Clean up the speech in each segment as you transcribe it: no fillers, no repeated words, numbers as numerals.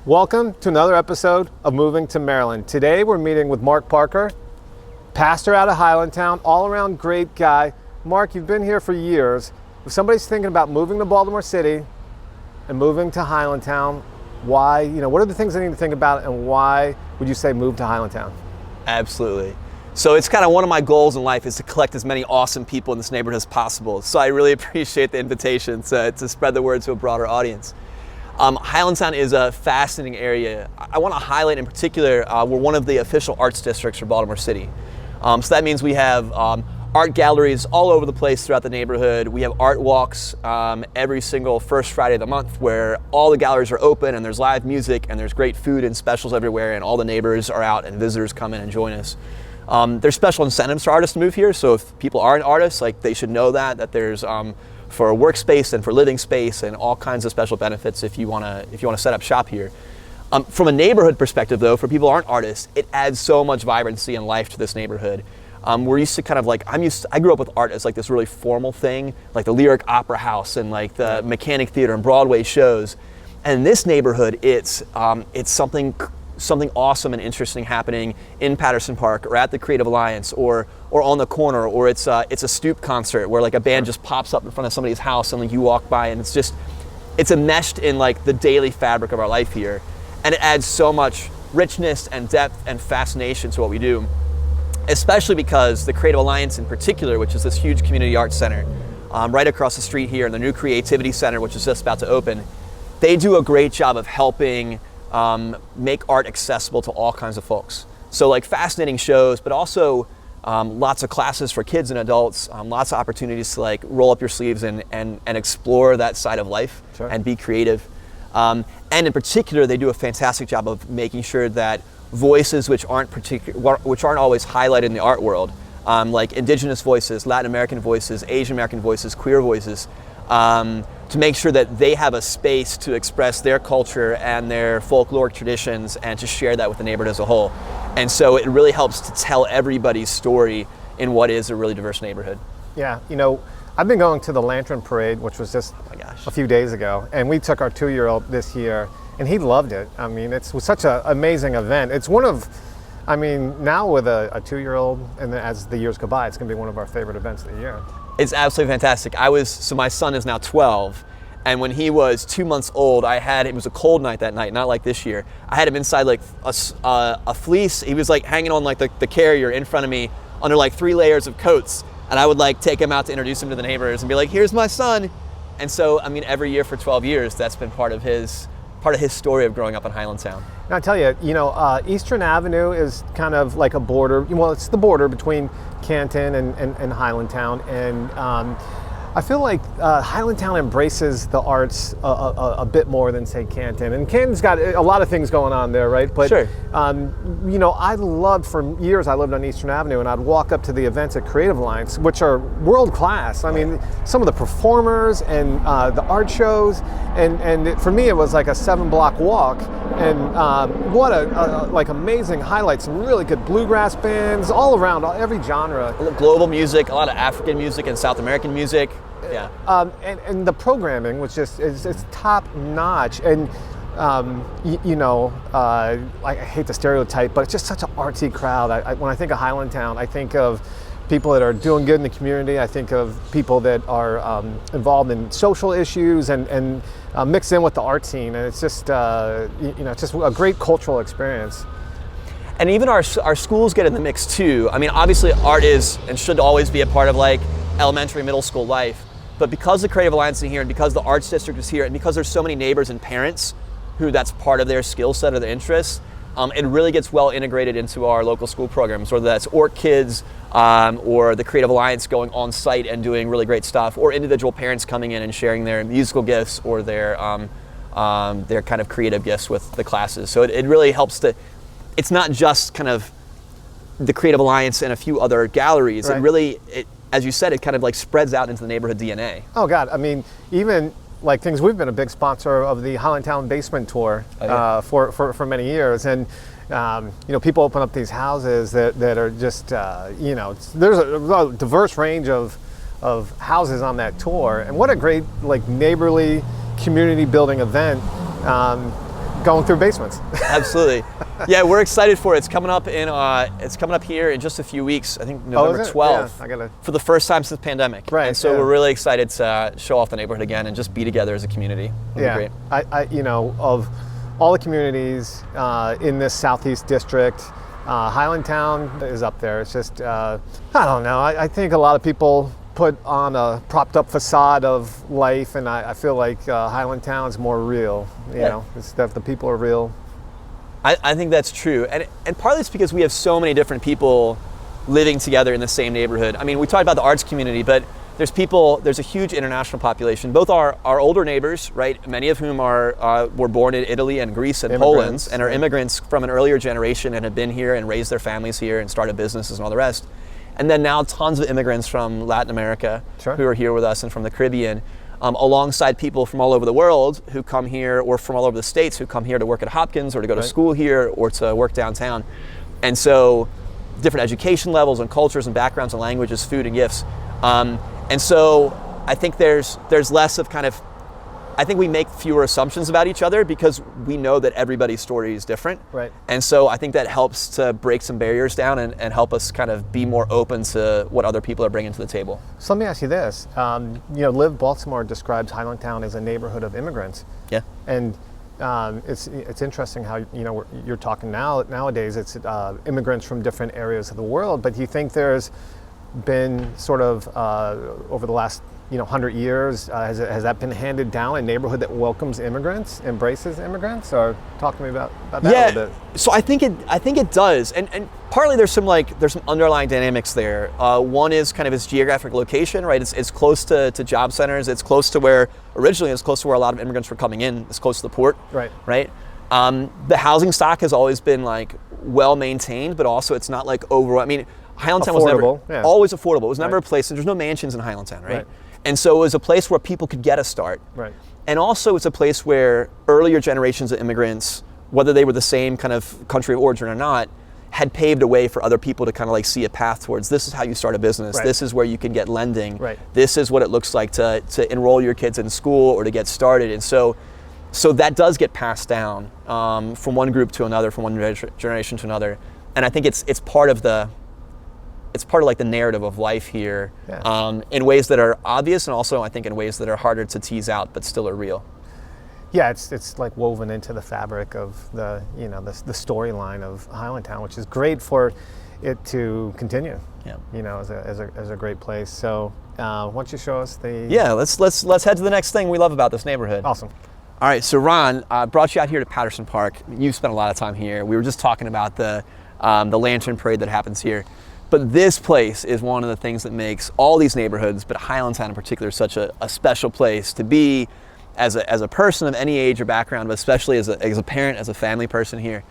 Welcome to another episode of Moving to Maryland. Today we're meeting with Mark Parker, pastor out of Highlandtown, all-around great guy. Mark, you've been here for years. If somebody's thinking about moving to Baltimore City and moving to Highlandtown, why, what are the things they need to think about, and why would you say move to Highlandtown? Absolutely. So it's kind of one of my goals in life is to collect as many awesome people in this neighborhood as possible. So I really appreciate the invitation to spread the word to a broader audience. Highlandtown is a fascinating area. I want to highlight in particular, we're one of the official arts districts for Baltimore City. So that means we have art galleries all over the place throughout the neighborhood. We have art walks every single first Friday of the month where all the galleries are open and there's live music and there's great food and specials everywhere, and all the neighbors are out and visitors come in and join us. There's special incentives for artists to move here, so if people aren't artists, they should know that there's for workspace and for living space and all kinds of special benefits if you want to set up shop here. From a neighborhood perspective though, for people who aren't artists, it adds so much vibrancy and life to this neighborhood. We're used to I grew up with art as this really formal thing, like the Lyric Opera House and the Mechanic Theater and Broadway shows. And in this neighborhood, it's something awesome and interesting happening in Patterson Park or at the Creative Alliance or on the corner, or it's a stoop concert where a band just pops up in front of somebody's house and you walk by, and it's enmeshed in the daily fabric of our life here, and it adds so much richness and depth and fascination to what we do, especially because the Creative Alliance in particular, which is this huge community arts center right across the street here, and the new Creativity Center, which is just about to open, they do a great job of helping make art accessible to all kinds of folks. So fascinating shows, but also lots of classes for kids and adults, lots of opportunities to roll up your sleeves and explore that side of life. Sure. And be creative. And in particular, they do a fantastic job of making sure that voices which aren't always highlighted in the art world, like indigenous voices, Latin American voices, Asian American voices, queer voices, to make sure that they have a space to express their culture and their folkloric traditions and to share that with the neighborhood as a whole. And so it really helps to tell everybody's story in what is a really diverse neighborhood. Yeah, I've been going to the Lantern Parade, which was just a few days ago, and we took our 2-year-old this year, and he loved it. I mean, it was such an amazing event. It's one of, now with a 2-year-old, and as the years go by, it's going to be one of our favorite events of the year. It's absolutely fantastic. So my son is now 12, and when he was 2 months old, it was a cold night that night, not like this year. I had him inside a fleece. He was hanging on the carrier in front of me under 3 layers of coats, and I would take him out to introduce him to the neighbors and be here's my son. And so, every year for 12 years, that's been part of his story of growing up in Highlandtown. And I tell you, Eastern Avenue is kind of like a border. Well, it's the border between Canton and Highlandtown, and I feel like Highlandtown embraces the arts a bit more than, say, Canton. And Canton's got a lot of things going on there, right? But, sure. For years I lived on Eastern Avenue, and I'd walk up to the events at Creative Alliance, which are world class. Some of the performers and the art shows, and for me it was like a 7-block walk. And what amazing highlights, some really good bluegrass bands all around, every genre. Global music, a lot of African music and South American music. Yeah. And the programming was it's top notch. And I hate the stereotype, but it's just such an artsy crowd. When I think of Highlandtown, I think of people that are doing good in the community. I think of people that are involved in social issues and mixed in with the art scene, and it's just just a great cultural experience. And even our schools get in the mix too. Obviously art is and should always be a part of elementary, middle school life, but because the Creative Alliance is here, and because the Arts District is here, and because there's so many neighbors and parents who that's part of their skill set or their interests, it really gets well integrated into our local school programs, whether that's Orc Kids or the Creative Alliance going on site and doing really great stuff, or individual parents coming in and sharing their musical gifts or their kind of creative gifts with the classes. So it really helps it's not just kind of the Creative Alliance and a few other galleries. Right. It really, as you said, it kind of spreads out into the neighborhood DNA. Oh God, even things, we've been a big sponsor of the Highlandtown Basement Tour for many years, and people open up these houses that are just there's a diverse range of houses on that tour, and what a great neighborly community building event. going through basements. Absolutely. Yeah, we're excited for it. It's coming up here in just a few weeks. I think November 12th. Yeah, for the first time since the pandemic. Right. And so we're really excited to show off the neighborhood again and just be together as a community. It'll be great. I of all the communities in this southeast district, Highlandtown is up there. It's just I don't know. I think a lot of people put on a propped up facade of life, and I feel like Highlandtown is more real. You know, it's that the people are real. I think that's true, and partly it's because we have so many different people living together in the same neighborhood. I mean, we talked about the arts community, but there's a huge international population. Both our older neighbors, right, many of whom were born in Italy and Greece and Poland, and are immigrants from an earlier generation and have been here and raised their families here and started businesses and all the rest. And then now tons of immigrants from Latin America who are here with us and from the Caribbean, alongside people from all over the world who come here, or from all over the states who come here to work at Hopkins or to go to school here or to work downtown. And so different education levels and cultures and backgrounds and languages, food and gifts. And so I think there's less of kind of, I think we make fewer assumptions about each other because we know that everybody's story is different. Right. And so I think that helps to break some barriers down and help us kind of be more open to what other people are bringing to the table. So let me ask you this. Live Baltimore describes Highlandtown as a neighborhood of immigrants. Yeah. And it's interesting how, you're talking nowadays, it's immigrants from different areas of the world, but do you think there's been sort of over the last 100 years, has that been handed down, a neighborhood that welcomes immigrants, embraces immigrants? Or talk to me about that a little bit. So I think it does, and partly there's some underlying dynamics there. One is kind of its geographic location, right? It's close to job centers. It's close to where originally it's close to where a lot of immigrants were coming in. It's close to the port, right? The housing stock has always been like well maintained, but also it's not like over. I mean, Highlandtown was never always affordable. It was never a place, and there's no mansions in Highlandtown, right? And so it was a place where people could get a start. Right. And also it's a place where earlier generations of immigrants, whether they were the same kind of country of origin or not, had paved a way for other people to kind of like see a path towards, this is how you start a business. This is where you can get lending. This is what it looks like to enroll your kids in school or to get started. And so that does get passed down from one group to another, from one generation to another. And I think it's part of like the narrative of life here, in ways that are obvious, and also I think in ways that are harder to tease out but still are real. Yeah, it's like woven into the fabric of the storyline of Highlandtown, which is great for it to continue. Yeah. As a great place. So why don't you show us the? Yeah, let's head to the next thing we love about this neighborhood. Awesome. All right, so Ron, brought you out here to Patterson Park. You've spent a lot of time here. We were just talking about the lantern parade that happens here. But this place is one of the things that makes all these neighborhoods, but Highlandtown in particular, such a special place to be as a person of any age or background, but especially as a parent, as a family person here.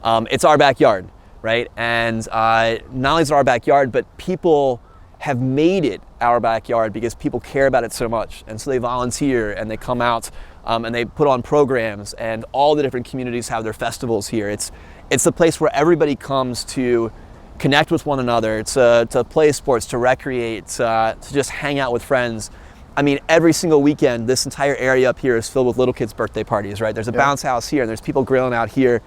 It's our backyard, right? And not only is it our backyard, but people have made it our backyard because people care about it so much. And so they volunteer and they come out and they put on programs, and all the different communities have their festivals here. It's the place where everybody comes to connect with one another, to play sports, to recreate, to just hang out with friends. I mean, every single weekend, this entire area up here is filled with little kids' birthday parties, right? There's a bounce house here, and there's people grilling out here.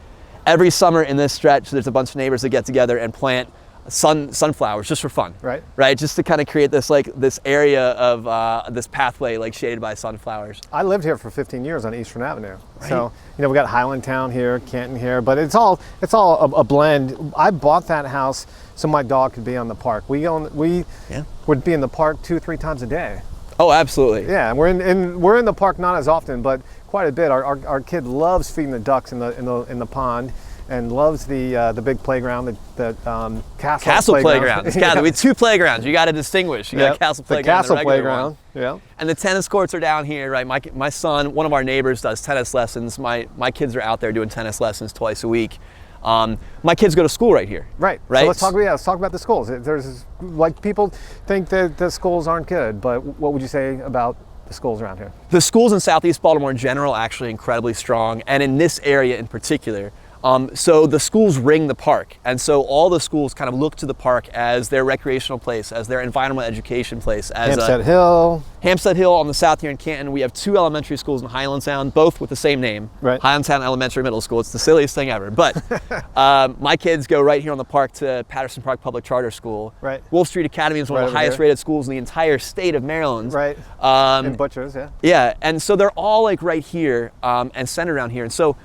Every summer in this stretch, there's a bunch of neighbors that get together and plant sunflowers just for fun, right? Just to kind of create this area of this pathway shaded by sunflowers. I lived here for 15 years on Eastern Avenue, so we got Highlandtown here, Canton here, but it's all a blend. I bought that house so my dog could be on the park. We would be in the park 2-3 times a day. Oh, absolutely. Yeah, and we're in the park not as often, but quite a bit. Our kid loves feeding the ducks in the pond, and loves the big playground, the castle playground. It's got to be 2 playgrounds. You got to distinguish. You got a castle playground. The castle playground. Yeah. And the tennis courts are down here, right? My son, one of our neighbors, does tennis lessons. My kids are out there doing tennis lessons twice a week. My kids go to school right here. Right. So let's talk about the schools. There's people think that the schools aren't good, but what would you say about the schools around here? The schools in Southeast Baltimore in general are actually incredibly strong, and in this area in particular. So the schools ring the park, and so all the schools kind of look to the park as their recreational place, as their environmental education place. As Hampstead Hill on the south here in Canton, we have 2 elementary schools in Highlandtown, both with the same name, right. Highlandtown Elementary Middle School. It's the silliest thing ever, but my kids go right here on the park to Patterson Park Public Charter School. Right. Wolf Street Academy is one of the highest rated schools in the entire state of Maryland. Right. And Butchers, yeah. Yeah, and so they're all like right here and centered around here, and so,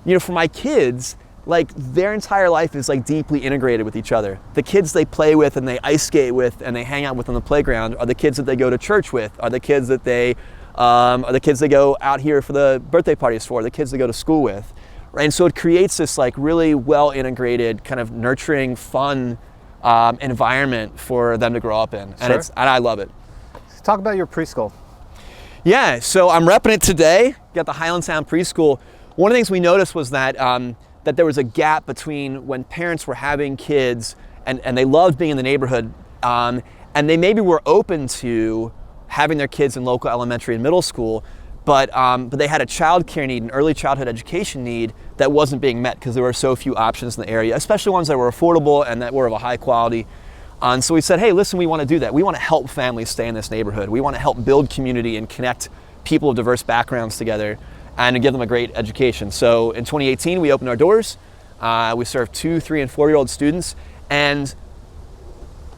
you know, for my kids, like their entire life is like deeply integrated with each other. The kids they play with and they ice skate with and they hang out with on the playground are the kids that they go to church with, are the kids that they go out here for the birthday parties for, the kids they go to school with, right? And so it creates this like really well integrated, kind of nurturing, fun environment for them to grow up in, and and I love it. Talk about your preschool. Yeah, so I'm repping it today. Got the Highlandtown preschool. One of the things we noticed was that that there was a gap between when parents were having kids and they loved being in the neighborhood, and they maybe were open to having their kids in local elementary and middle school, but they had a child care need, an early childhood education need that wasn't being met because there were so few options in the area, especially ones that were affordable and that were of a high quality. And so we said, hey, listen, we want to do that. We want to help families stay in this neighborhood. We want to help build community and connect people of diverse backgrounds together and to give them a great education. So in 2018, we opened our doors. We served 2, 3, and 4-year-old students. And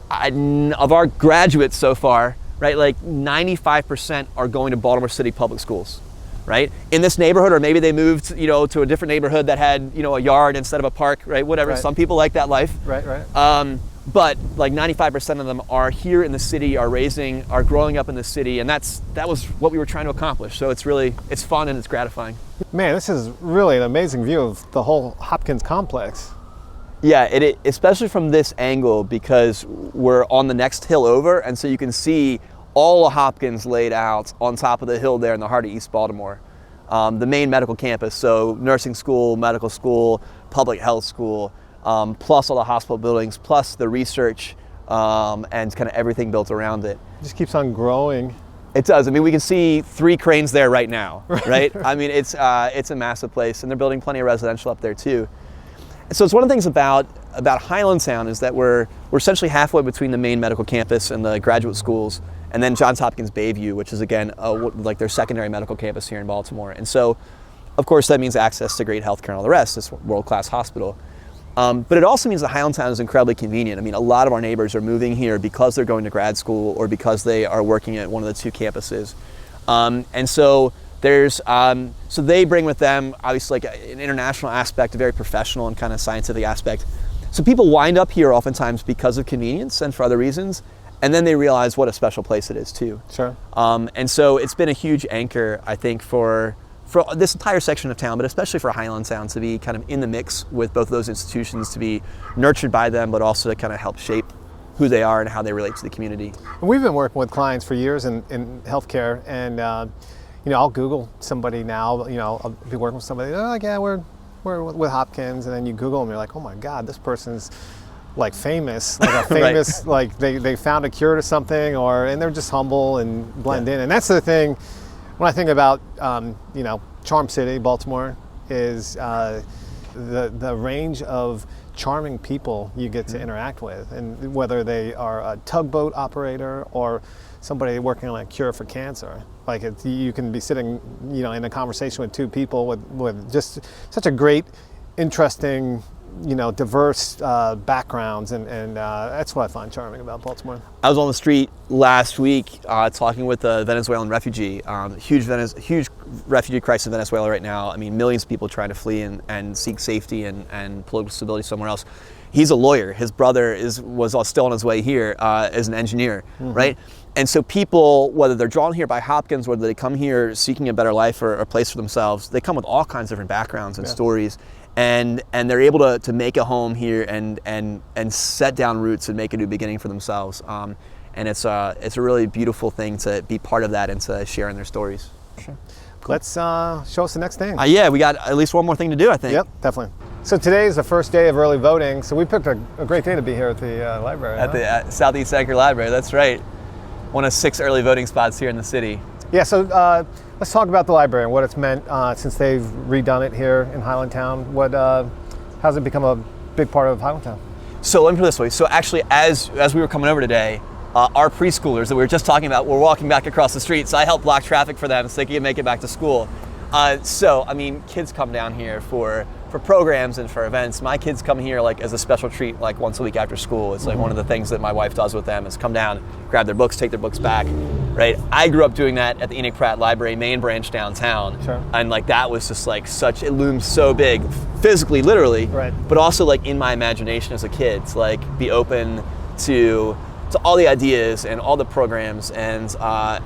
of our graduates so far, right, like 95% are going to Baltimore City public schools, right? In this neighborhood, or maybe they moved, you know, to a different neighborhood that had, you know, a yard instead of a park, right? Whatever. Right. Some people like that life. Right, right. But like 95% of them are here in the city, are growing up in the city, and that was what we were trying to accomplish. So it's fun and it's gratifying. Man, this is really an amazing view of the whole Hopkins complex. Yeah, especially from this angle, because we're on the next hill over, and so you can see all of Hopkins laid out on top of the hill there in the heart of East Baltimore. The main medical campus, so nursing school, medical school, public health school, plus all the hospital buildings, plus the research, and kind of everything built around it. It just keeps on growing. It does. I mean, we can see 3 cranes there right now, right? I mean, it's a massive place, and they're building plenty of residential up there too. So it's one of the things about Highlandtown is that we're essentially halfway between the main medical campus and the graduate schools, and then Johns Hopkins Bayview, which is again like their secondary medical campus here in Baltimore. And so, of course, that means access to great healthcare and all the rest. This world-class hospital. But it also means that Highlandtown is incredibly convenient. I mean, a lot of our neighbors are moving here because they're going to grad school or because they are working at one of the 2 campuses. And so so they bring with them, obviously, like an international aspect, a very professional and kind of scientific aspect. So people wind up here oftentimes because of convenience and for other reasons, and then they realize what a special place it is too. Sure. And so it's been a huge anchor, I think, for this entire section of town, but especially for Highlandtown, to be kind of in the mix with both of those institutions, to be nurtured by them, but also to kind of help shape who they are and how they relate to the community. We've been working with clients for years in healthcare, and you know, I'll Google somebody now. You know, I'll be working with somebody. They're like, yeah, we're with Hopkins, and then you Google them, you're like, oh my God, this person's like famous, like a famous, like they found a cure to something, and they're just humble and blend in. And that's the thing. When I think about, you know, Charm City, Baltimore, is the range of charming people you get to interact with, and whether they are a tugboat operator or somebody working on a cure for cancer. Like you can be sitting, you know, in a conversation with 2 people with just such a great, interesting, you know, diverse backgrounds, and that's what I find charming about Baltimore. I was on the street last week talking with a Venezuelan refugee. Huge refugee crisis in Venezuela right now. I mean, millions of people trying to flee and seek safety and political stability somewhere else. He's a lawyer. His brother was still on his way here as an engineer, right? And so people, whether they're drawn here by Hopkins, whether they come here seeking a better life or a place for themselves, they come with all kinds of different backgrounds and stories. And they're able to make a home here and set down roots and make a new beginning for themselves. And it's a really beautiful thing to be part of that and to share in their stories. Sure. Cool. Let's show us the next thing. Yeah, we got at least one more thing to do, I think. Yep, definitely. So today is the first day of early voting, so we picked a great day to be here at the library. At the Southeast Anchor Library, that's right. One of 6 early voting spots here in the city. Yeah, so let's talk about the library and what it's meant since they've redone it here in Highlandtown. How's it become a big part of Highlandtown? So let me put it this way. So actually, as we were coming over today, our preschoolers that we were just talking about were walking back across the street. So I helped block traffic for them so they could make it back to school. So I mean, kids come down here for programs and for events. My kids come here like as a special treat, like once a week after school. It's like one of the things that my wife does with them is come down, grab their books, take their books back, right? I grew up doing that at the Enoch Pratt Library main branch downtown. Sure. And like that was just like it loomed so big, physically, literally, right. But also like in my imagination as a kid, to like be open to all the ideas and all the programs and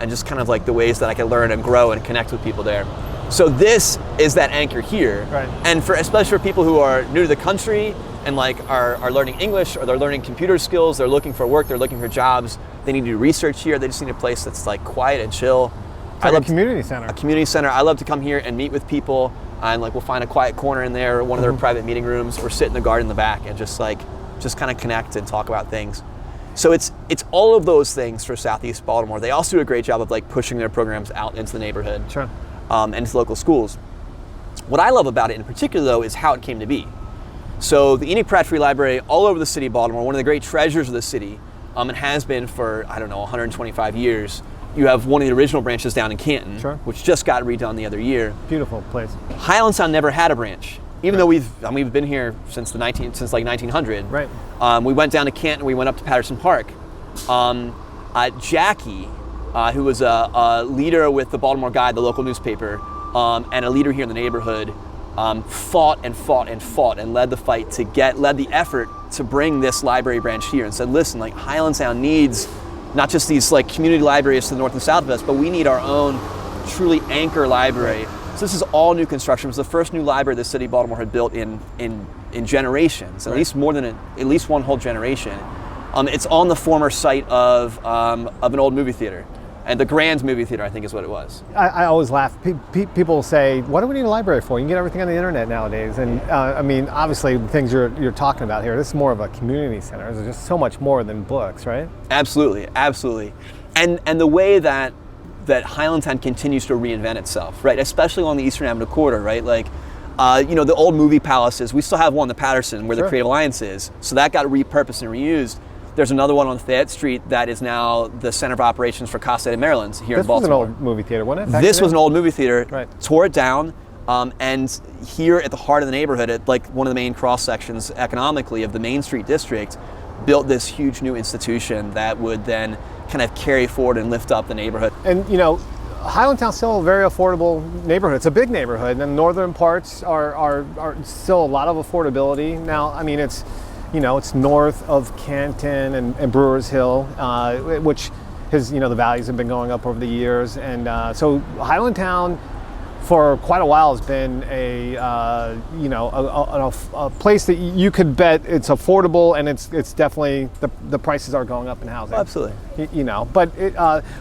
just kind of like the ways that I can learn and grow and connect with people there. So this is that anchor here, right. And especially for people who are new to the country and like are learning English or they're learning computer skills, they're looking for work, they're looking for jobs, they need to do research here, they just need a place that's like quiet and chill. It's like a community center. A community center. I love to come here and meet with people and like we'll find a quiet corner in there, one of their private meeting rooms, or sit in the garden in the back and just kind of connect and talk about things. So it's all of those things for Southeast Baltimore. They also do a great job of like pushing their programs out into the neighborhood. Sure. And into local schools. What I love about it in particular, though, is how it came to be. So the Enoch Pratt Free Library, all over the city of Baltimore, one of the great treasures of the city, and has been for, 125 years. You have one of the original branches down in Canton, sure. which just got redone the other year. Beautiful place. Highlandtown never had a branch, even though we've been here since like 1900. Right. We went down to Canton, we went up to Patterson Park. Jackie, who was a leader with the Baltimore Guide, the local newspaper, and a leader here in the neighborhood, fought and led the effort to bring this library branch here and said, listen, like Highlandtown needs not just these like community libraries to the north and south of us, but we need our own truly anchor library. So this is all new construction. It was the first new library the city of Baltimore had built in generations, right. at least one whole generation. It's on the former site of an old movie theater. And the Grand movie theater, I think, is what it was. I always laugh. People say, what do we need a library for? You can get everything on the internet nowadays. And I mean, obviously, the things you're talking about here, this is more of a community center. There's just so much more than books, right? Absolutely, absolutely. And the way that Highlandtown continues to reinvent itself, right? Especially along the Eastern Avenue corridor, right? Like, the old movie palaces, we still have one, the Patterson, where sure. the Creative Alliance is. So that got repurposed and reused. There's another one on Fayette Street that is now the center of operations for Casa de Maryland here in Baltimore. This was an old movie theater, wasn't it? This was an old movie theater. Right. Tore it down, and here at the heart of the neighborhood, at like one of the main cross sections economically of the Main Street district, built this huge new institution that would then kind of carry forward and lift up the neighborhood. And Highlandtown's still a very affordable neighborhood. It's a big neighborhood, and the northern parts are still a lot of affordability. Now, I mean, it's north of Canton and Brewers Hill, which the values have been going up over the years. And so Highlandtown for quite a while has been a place that you could bet it's affordable, and it's definitely the prices are going up in housing. Absolutely. But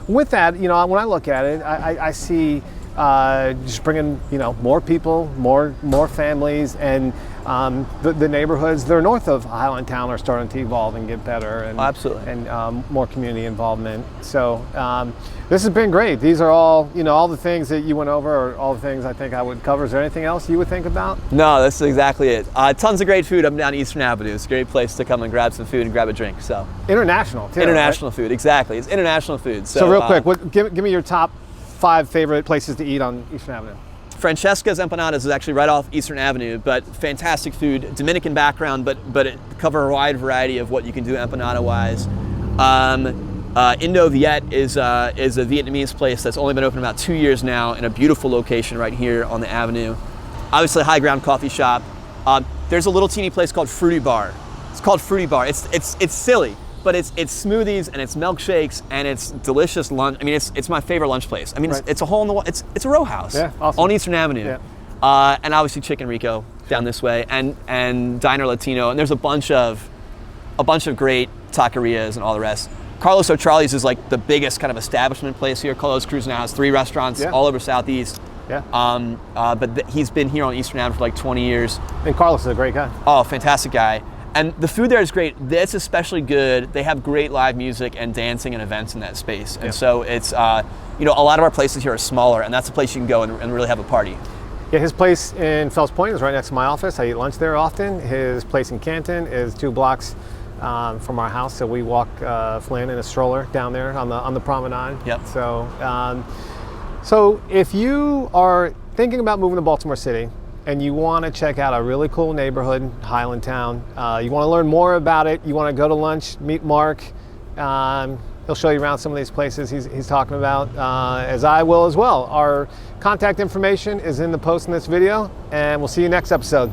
with that, when I look at it, I see just bringing more people, more families, and the neighborhoods that are north of Highlandtown are starting to evolve and get better, and absolutely, and more community involvement. So this has been great. These are all all the things that you went over, are all the things I think I would cover. Is there anything else you would think about? No, that's exactly it. Tons of great food up and down Eastern Avenue. It's a great place to come and grab some food and grab a drink. So international too. International right? food, exactly. It's international food. So real quick, give me your top 5 favorite places to eat on Eastern Avenue. Francesca's Empanadas is actually right off Eastern Avenue, but fantastic food, Dominican background, but it cover a wide variety of what you can do empanada-wise. Indo Viet is a Vietnamese place that's only been open about 2 years now in a beautiful location right here on the avenue. Obviously, High Ground Coffee Shop. There's a little teeny place called Fruity Bar. It's called Fruity Bar. It's silly, but it's smoothies and it's milkshakes and it's delicious lunch. I mean, it's my favorite lunch place. I mean, right. it's a hole in the wall. It's a row house on Eastern Avenue. Yeah. And obviously Chicken Rico down this way, and Diner Latino, and there's a bunch of great taquerias and all the rest. Carlos O'Charlie's is like the biggest kind of establishment place here. Carlos Cruz now has 3 restaurants all over Southeast. Yeah. But he's been here on Eastern Avenue for like 20 years. And Carlos is a great guy. Oh, fantastic guy. And the food there is great. It's especially good. They have great live music and dancing and events in that space. And so it's, a lot of our places here are smaller, and that's a place you can go and really have a party. Yeah, his place in Fells Point is right next to my office. I eat lunch there often. His place in Canton is 2 blocks from our house, so we walk Flynn in a stroller down there on the promenade. Yep. So if you are thinking about moving to Baltimore City and you want to check out a really cool neighborhood, Highlandtown, you want to learn more about it, you want to go to lunch, meet Mark, he'll show you around some of these places he's talking about, as I will as well. Our contact information is in the post in this video, and we'll see you next episode.